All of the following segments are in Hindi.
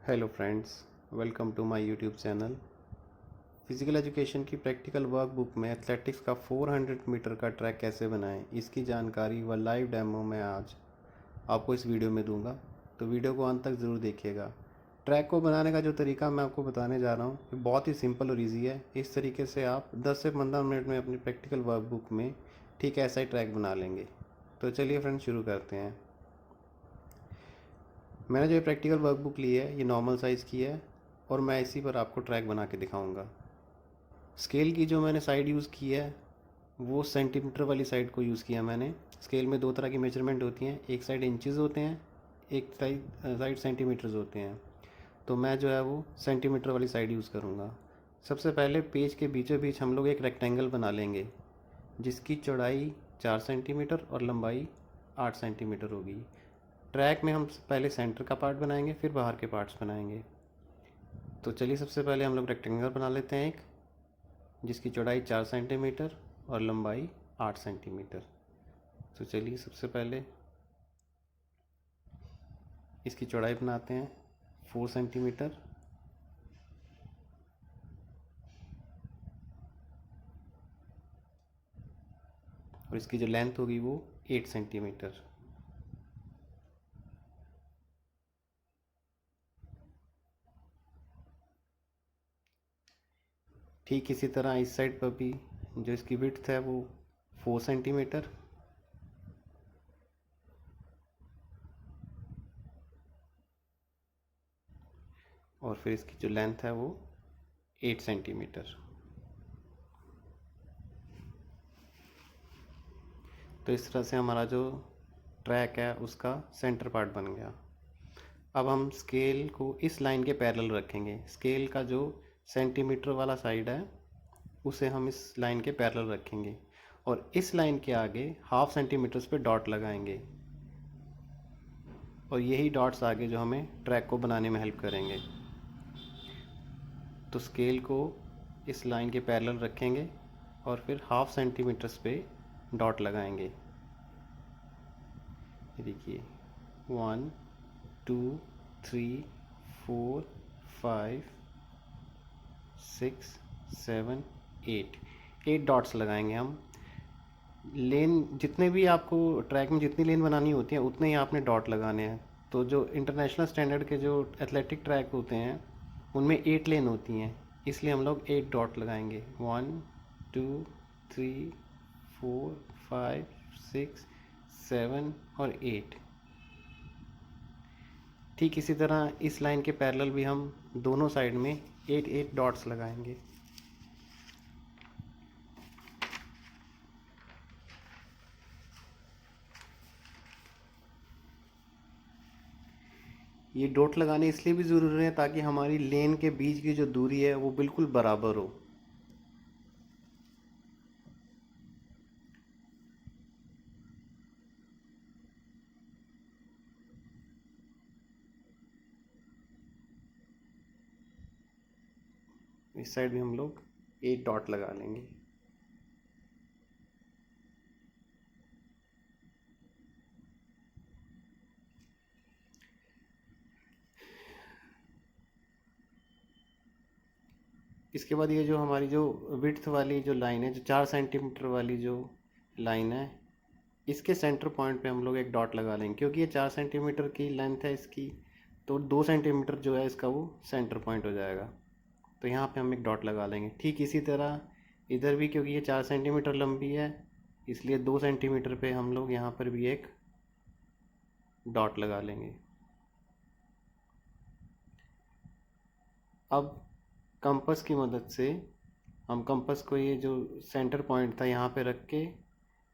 Hello friends, welcome to my YouTube channel. Physical education की प्रैक्टिकल वर्कबुक में एथलेटिक्स का 400 मीटर का ट्रैक कैसे बनाएं, इसकी जानकारी व लाइव डेमो मैं आज आपको इस वीडियो में दूंगा, तो वीडियो को अंत तक ज़रूर देखिएगा। ट्रैक को बनाने का जो तरीका मैं आपको बताने जा रहा हूँ ये बहुत ही सिंपल और ईजी है। इस तरीके से आप 10 से 15 मिनट में अपनी प्रैक्टिकल वर्कबुक में ठीक ऐसा ही ट्रैक बना लेंगे। तो चलिए फ्रेंड्स, शुरू करते हैं। मैंने जो ये प्रैक्टिकल वर्कबुक ली है ये नॉर्मल साइज़ की है और मैं इसी पर आपको ट्रैक बना के दिखाऊंगा। स्केल की जो मैंने साइड यूज़ की है वो सेंटीमीटर वाली साइड को यूज़ किया मैंने। स्केल में दो तरह की मेजरमेंट होती हैं, एक साइड इंचज़ होते हैं, एक साइड सेंटीमीटर्स होते हैं। तो मैं जो है वो सेंटीमीटर वाली साइड यूज़ करूँगा। सबसे पहले पेज के बीचों बीच हम लोग एक रेक्टेंगल बना लेंगे जिसकी चौड़ाई 4 सेंटीमीटर और लंबाई 8 सेंटीमीटर होगी। ट्रैक में हम पहले सेंटर का पार्ट बनाएंगे, फिर बाहर के पार्ट्स बनाएंगे। तो चलिए सबसे पहले हम लोग रेक्टेंगल बना लेते हैं एक, जिसकी चौड़ाई 4 सेंटीमीटर और लंबाई 8 सेंटीमीटर। तो चलिए सबसे पहले इसकी चौड़ाई बनाते हैं 4 सेंटीमीटर और इसकी जो लेंथ होगी वो 8 सेंटीमीटर। ठीक इसी तरह इस साइड पर भी जो इसकी विड्थ है वो 4 सेंटीमीटर और फिर इसकी जो लेंथ है वो 8 सेंटीमीटर। तो इस तरह से हमारा जो ट्रैक है उसका सेंटर पार्ट बन गया। अब हम स्केल को इस लाइन के पैरेलल रखेंगे। स्केल का जो सेंटीमीटर वाला साइड है उसे हम इस लाइन के पैरेलल रखेंगे और इस लाइन के आगे हाफ सेंटीमीटर्स पे डॉट लगाएंगे और यही डॉट्स आगे जो हमें ट्रैक को बनाने में हेल्प करेंगे। तो स्केल को इस लाइन के पैरेलल रखेंगे और फिर हाफ सेंटीमीटर्स पे डॉट लगाएंगे। ये देखिए 1 2 3 4 5 6 7 8 डॉट्स लगाएंगे हम। लेन जितने भी आपको ट्रैक में जितनी लेन बनानी होती है उतने ही आपने डॉट लगाने हैं। तो जो इंटरनेशनल स्टैंडर्ड के जो एथलेटिक ट्रैक होते हैं उनमें 8 लेन होती हैं, इसलिए हम लोग 8 डॉट लगाएंगे। 1 2 3 4 5 6 7 और 8। ठीक इसी तरह इस लाइन के पैरेलल भी हम दोनों साइड में 8 डॉट्स लगाएंगे। ये डॉट लगाने इसलिए भी ज़रूरी है ताकि हमारी लेन के बीच की जो दूरी है वो बिल्कुल बराबर हो। इस साइड भी हम लोग 8 डॉट लगा लेंगे। इसके बाद ये जो हमारी जो विड्थ वाली जो लाइन है, जो 4 सेंटीमीटर वाली जो लाइन है, इसके सेंटर पॉइंट पे हम लोग एक डॉट लगा लेंगे। क्योंकि ये 4 सेंटीमीटर की लेंथ है इसकी, तो 2 सेंटीमीटर जो है इसका वो सेंटर पॉइंट हो जाएगा। तो यहाँ पे हम एक डॉट लगा लेंगे। ठीक इसी तरह इधर भी, क्योंकि ये 4 सेंटीमीटर लंबी है इसलिए 2 सेंटीमीटर पे हम लोग यहाँ पर भी एक डॉट लगा लेंगे। अब कंपास की मदद से हम कंपास को, ये जो सेंटर पॉइंट था यहाँ पे रख के,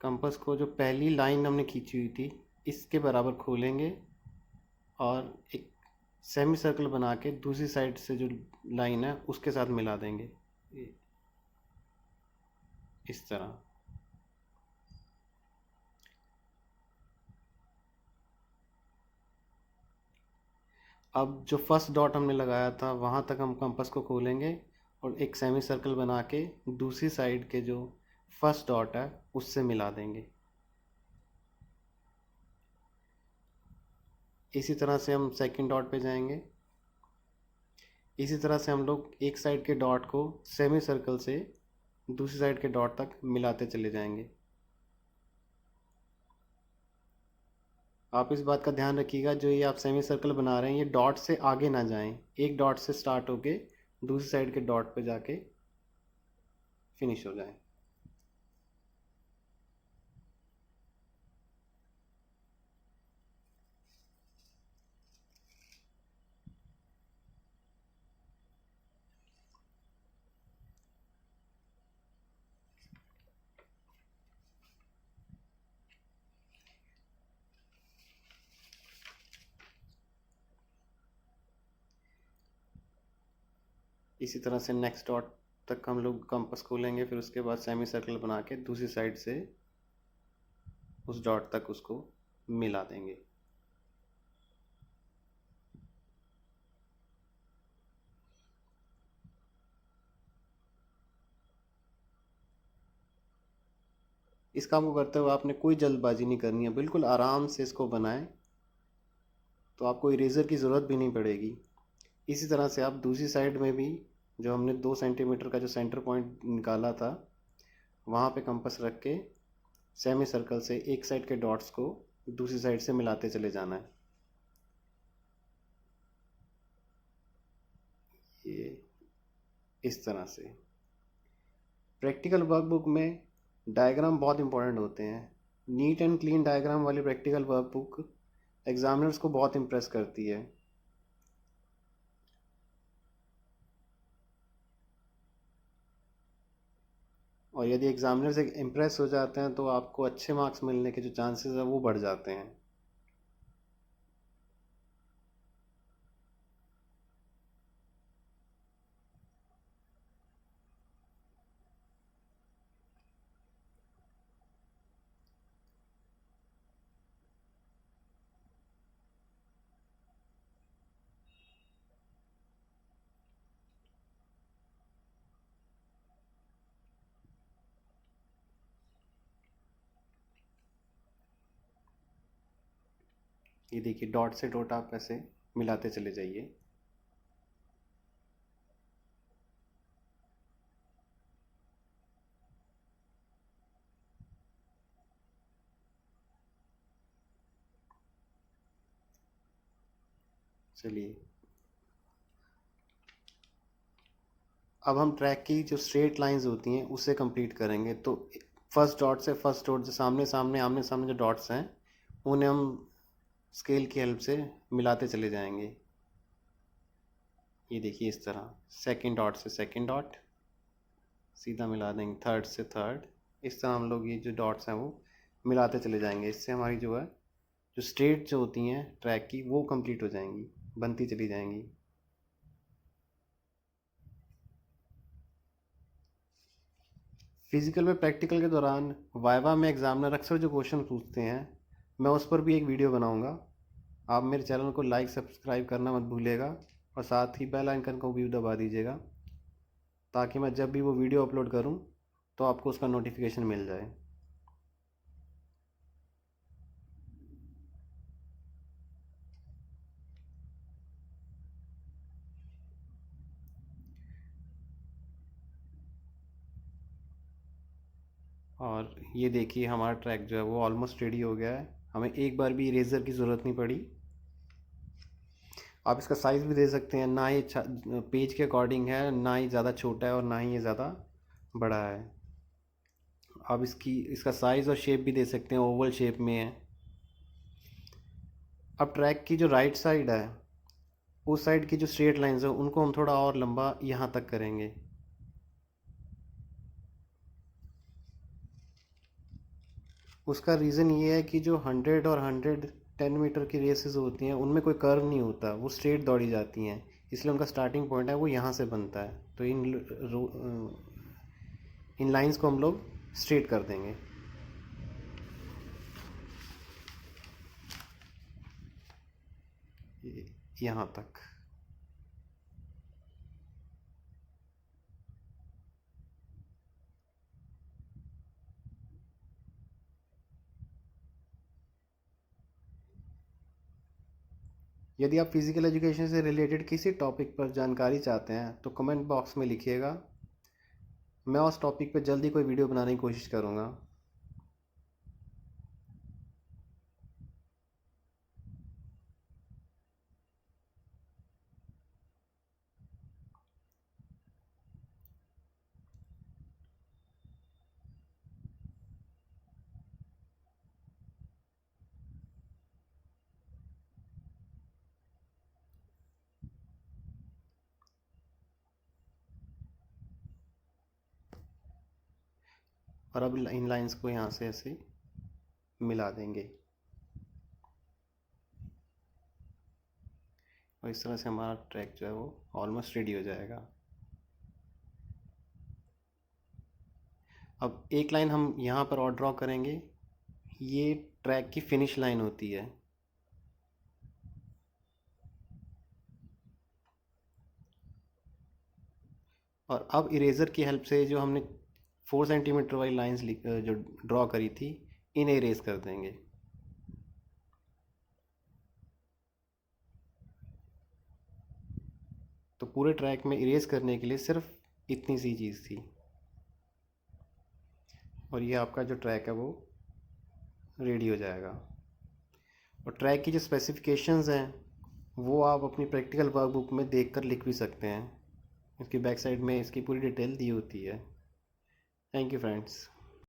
कंपास को जो पहली लाइन हमने खींची हुई थी इसके बराबर खोलेंगे और एक सेमी सर्कल बना के दूसरी साइड से जो लाइन है उसके साथ मिला देंगे इस तरह। अब जो फर्स्ट डॉट हमने लगाया था वहाँ तक हम कंपास को खोलेंगे और एक सेमी सर्कल बना के दूसरी साइड के जो फर्स्ट डॉट है उससे मिला देंगे। इसी तरह से हम सेकंड डॉट पे जाएंगे इसी तरह से हम लोग एक साइड के डॉट को सेमी सर्कल से दूसरी साइड के डॉट तक मिलाते चले जाएंगे। आप इस बात का ध्यान रखिएगा, जो ये आप सेमी सर्कल बना रहे हैं ये डॉट से आगे ना जाएं, एक डॉट से स्टार्ट होके दूसरी साइड के डॉट पे जाके फिनिश हो जाए। इसी तरह से नेक्स्ट डॉट तक हम लोग कंपास खोलेंगे, फिर उसके बाद सेमी सर्कल बना के दूसरी साइड से उस डॉट तक उसको मिला देंगे। इस काम को करते हुए आपने कोई जल्दबाजी नहीं करनी है, बिल्कुल आराम से इसको बनाएं, तो आपको इरेज़र की ज़रूरत भी नहीं पड़ेगी। इसी तरह से आप दूसरी साइड में भी जो हमने 2 सेंटीमीटर का जो सेंटर पॉइंट निकाला था वहाँ पे कंपास रख के सेमी सर्कल से एक साइड के डॉट्स को दूसरी साइड से मिलाते चले जाना है। ये इस तरह से प्रैक्टिकल वर्कबुक में डायग्राम बहुत इंपॉर्टेंट होते हैं। नीट एंड क्लीन डायग्राम वाली प्रैक्टिकल वर्कबुक एग्जामिनर्स को बहुत इम्प्रेस करती है। और यदि एग्जामिनर से इम्प्रेस हो जाते हैं तो आपको अच्छे मार्क्स मिलने के जो चांसेस है वो बढ़ जाते हैं। ये देखिए डॉट से डॉट आप ऐसे मिलाते चले जाइए। चलिए अब हम ट्रैक की जो स्ट्रेट लाइंस होती हैं उससे कंप्लीट करेंगे। तो फर्स्ट डॉट से फर्स्ट डॉट जो सामने सामने आमने सामने जो डॉट्स हैं उन्हें हम स्केल की हेल्प से मिलाते चले जाएंगे। ये देखिए इस तरह सेकंड डॉट से सेकंड डॉट सीधा मिला देंगे, थर्ड से थर्ड। इस तरह हम लोग ये जो डॉट्स हैं वो मिलाते चले जाएंगे। इससे हमारी जो है जो स्ट्रेट जो होती हैं ट्रैक की वो कंप्लीट हो जाएंगी, बनती चली जाएंगी। फिजिकल में प्रैक्टिकल के दौरान वाइवा में एग्जामिनर अक्सर जो क्वेश्चन पूछते हैं मैं उस पर भी एक वीडियो बनाऊंगा। आप मेरे चैनल को लाइक सब्सक्राइब करना मत भूलिएगा और साथ ही बेल आइकन को भी दबा दीजिएगा, ताकि मैं जब भी वो वीडियो अपलोड करूं तो आपको उसका नोटिफिकेशन मिल जाए। और ये देखिए हमारा ट्रैक जो है वो ऑलमोस्ट रेडी हो गया है, हमें एक बार भी इरेज़र की ज़रूरत नहीं पड़ी। आप इसका साइज़ भी दे सकते हैं, ना ये पेज के अकॉर्डिंग है, ना ही ज़्यादा छोटा है और ना ही ये ज़्यादा बड़ा है। आप इसका साइज़ और शेप भी दे सकते हैं, ओवल शेप में है। अब ट्रैक की जो राइट साइड है उस साइड की जो स्ट्रेट लाइंस है उनको हम थोड़ा और लंबा यहाँ तक करेंगे। उसका रीज़न ये है कि जो 100 और 110 मीटर की रेसेस होती हैं उनमें कोई कर्व नहीं होता, वो स्ट्रेट दौड़ी जाती हैं, इसलिए उनका स्टार्टिंग पॉइंट है वो यहाँ से बनता है। तो इन लाइंस को हम लोग स्ट्रेट कर देंगे। यहाँ तक। यदि आप फिज़िकल एजुकेशन से रिलेटेड किसी टॉपिक पर जानकारी चाहते हैं तो कमेंट बॉक्स में लिखिएगा। मैं उस टॉपिक पर जल्दी कोई वीडियो बनाने की कोशिश करूँगा। और अब इन लाइंस को यहाँ से ऐसे मिला देंगे और इस तरह से हमारा ट्रैक जो है वो ऑलमोस्ट रेडी हो जाएगा। अब एक लाइन हम यहाँ पर और ड्रॉ करेंगे, ये ट्रैक की फिनिश लाइन होती है। और अब इरेज़र की हेल्प से जो हमने 4 सेंटीमीटर वाली लाइंस जो ड्रॉ करी थी, इन्हें इरेज कर देंगे। तो पूरे ट्रैक में इरेज करने के लिए सिर्फ इतनी सी चीज़ थी और ये आपका जो ट्रैक है वो रेडी हो जाएगा। और ट्रैक की जो स्पेसिफिकेशंस हैं वो आप अपनी प्रैक्टिकल वर्कबुक में देखकर लिख भी सकते हैं। इसकी बैक साइड में इसकी पूरी डिटेल दी होती है। Thank you friends.